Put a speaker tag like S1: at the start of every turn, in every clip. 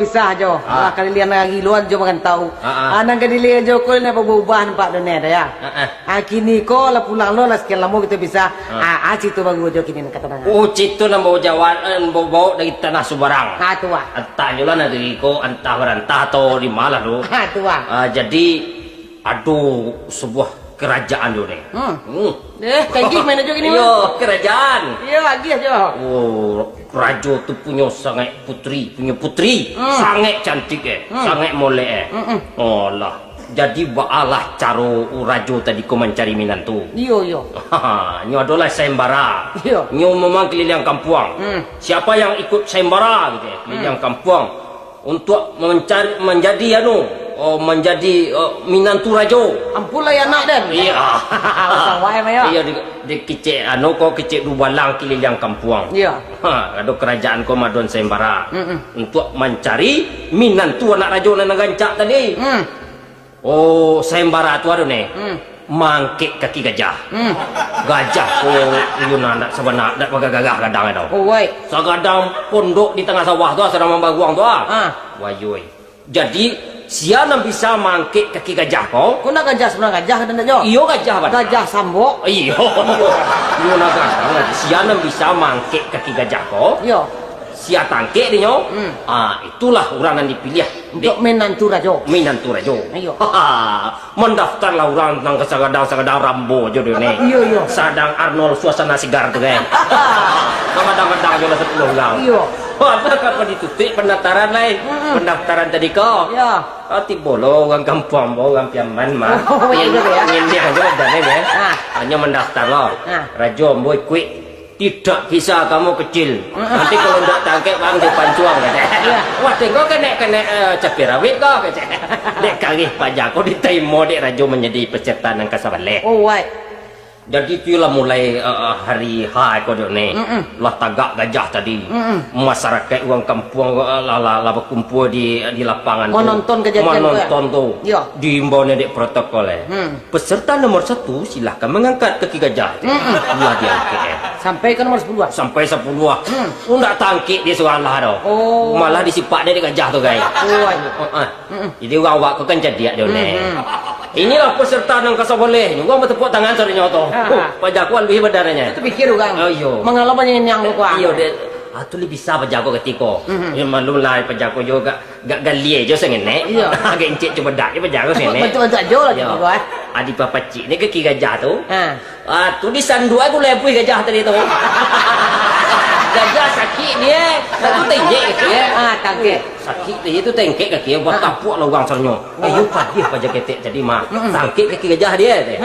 S1: pisah jo. Kali lian lagi luar jo makan tahu. Anang kadili jo ko na pagubah nampak do ne ya. Kini ko la pulang lo la sekian lama kita bisa. Citu bagu jo kini kata nang.
S2: Oh, citu na mau jawan bawa dari tanah Subarang.
S1: Tua.
S2: Entah jola na dari ko entah berantah atau di mana lo.
S1: Tua.
S2: Jadi aduh sebuah kerajaan jo ne.
S1: Kayak gimana jo kini?
S2: Yo, kerajaan.
S1: Iya lagi aja.
S2: Oh, Rajo tu punya sangat putri, sangat cantik sangat molek Oh lah. Jadi baalah caro Rajo tadi ko mencari minantu.
S1: Yo.
S2: Nyo adalah sayembara. Nyo memang keliling kampung. Siapa yang ikut sayembara gitu keliling kampung untuk mencari menjadi menjadi minantu Rajo.
S1: Ampula ya nak dan.
S2: Iya.
S1: Sawai maya.
S2: Iya di kecek ko kecek du balang keliling kampung.
S1: Iya.
S2: Ada kerajaan ko madon sayembara untuk mencari minantu anak Rajo nan gancak tadi. Oh, sayembara tu ada ne. Maangkek Kaki Gajah. Gajah ko yun anak sebenar dak gagah gadang itu.
S1: Oh, wai.
S2: Sagadang pondok di tengah sawah tu sedang membaguang tu. Wayoi. Jadi siapa bisa Maangkek Kaki Gajah ko?
S1: Kau nak gajah sebenarnya gajah dan jo.
S2: Iyo gajah apa?
S1: Gajah sambok.
S2: Iyo. Iyo nak gajah. Siapa bisa Maangkek Kaki Gajah ko?
S1: Iyo.
S2: Siapa tangkek dia nyo? Itulah orang yang dipilih
S1: untuk Minantu Rajo.
S2: Minantu Rajo.
S1: Iyo.
S2: Mendaftarlah orang tentang segadang Rambo jo dia ni.
S1: Iyo.
S2: Sadang Arnold suasana sigar tu kan. Kadang-kadang jo lah 10 orang.
S1: Iyo.
S2: Ada kan ditutup pendaftaran lain. Pendaftaran tadi kau.
S1: Ya.
S2: Tiba lo orang kampung, orang piaman mah. Ingin dia aja dan ya. Hanya mendaftar lo. Rajo boy quick. Tidak bisa kamu kecil. Nanti kalau tidak tangkap bang dipancuang kata. Wah tengok kena capai rawit kau kata. Dek kali pajak kau diterima dek Rajo menjadi peserta nang kasabaleh.
S1: Oh wai.
S2: Jadi itulah mulai hari H kau ni. Lah tagak gajah tadi. Masyarakat orang kampung la berkumpul di lapangan.
S1: Menonton kejadian
S2: menonton tu. Diimbau dek protokol Peserta nomor 1 silahkan mengangkat kaki gajah. Lah diangkat.
S1: Sampai ke nomor 10.
S2: Sampai 10. Enggak tangkik dia seorang lah dah. Malah disipak dia gajah tu guys. Jadi orang awak kau kan jadi dia ni. Inilah peserta nang kasaboleh. Orang bertepuk tangan sorenya tu. Pajaku lebih bedarnya.
S1: Itu pikir orang. Mengalaman yang lu kuah.
S2: Iyo dia. Tu lebih bisa pajaku ketika. Ya maklum lah pajaku juga gak galie je sengene. Agak encik coba dak je pajaku sengene.
S1: Betul-betul aja lah gitu ah.
S2: Adi papa cik ni kaki gajah tu. Tu di sandu aku lepui gajah tadi tu. Gajah sakit dia. Satu tenggek kaki
S1: tangkek.
S2: Sakit dia tu tengkek kaki buat tapuk lah orang sornya. Ayo pagi pajak ketek jadi mah. Tangkek kaki gajah dia teh.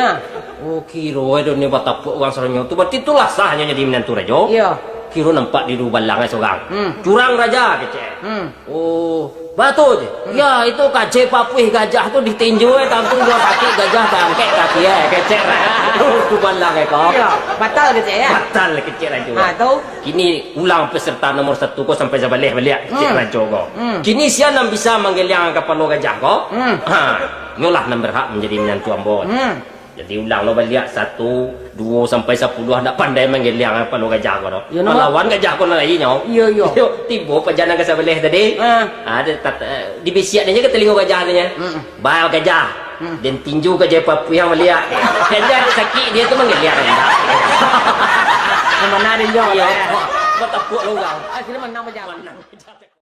S2: Oh kira dia ni buat tapuk orang sornya tu berarti itulah sahnya jadi Minantu Rajo.
S1: Iya.
S2: Kira nampak di balang seorang. Curang raja kecek. Oh, batu je. Ya, itu kace papuih gajah tu ditinju tampung dua kaki gajah tangkek kaki kecek. Tu balang kau.
S1: Ya, batal kecek ya.
S2: Batal kecek Rajo.
S1: Tu.
S2: Kini ulang peserta nomor 1 kau sampai balik kecek Rajo kau. Kini siapa yang bisa menggelang kepala gajah kau? Nyolah yang berhak menjadi menantu ambon. Jadi ulang lo balik 1, 2 sampai 10 ada pandai menggelang apa lo gajah kau dah. Melawan gajah kau lagi nyaw.
S1: Iya.
S2: Tiba perjalanan ke sebelah tadi. Ada di bisiak dia ke telinga gajah dia. Bal gajah. Dan tinju gajah papu yang melihat. Gajah sakit dia tu menggelang.
S1: Mana dia jauh ya.
S2: Betapuk lo kau.
S1: Akhirnya menang berjalan.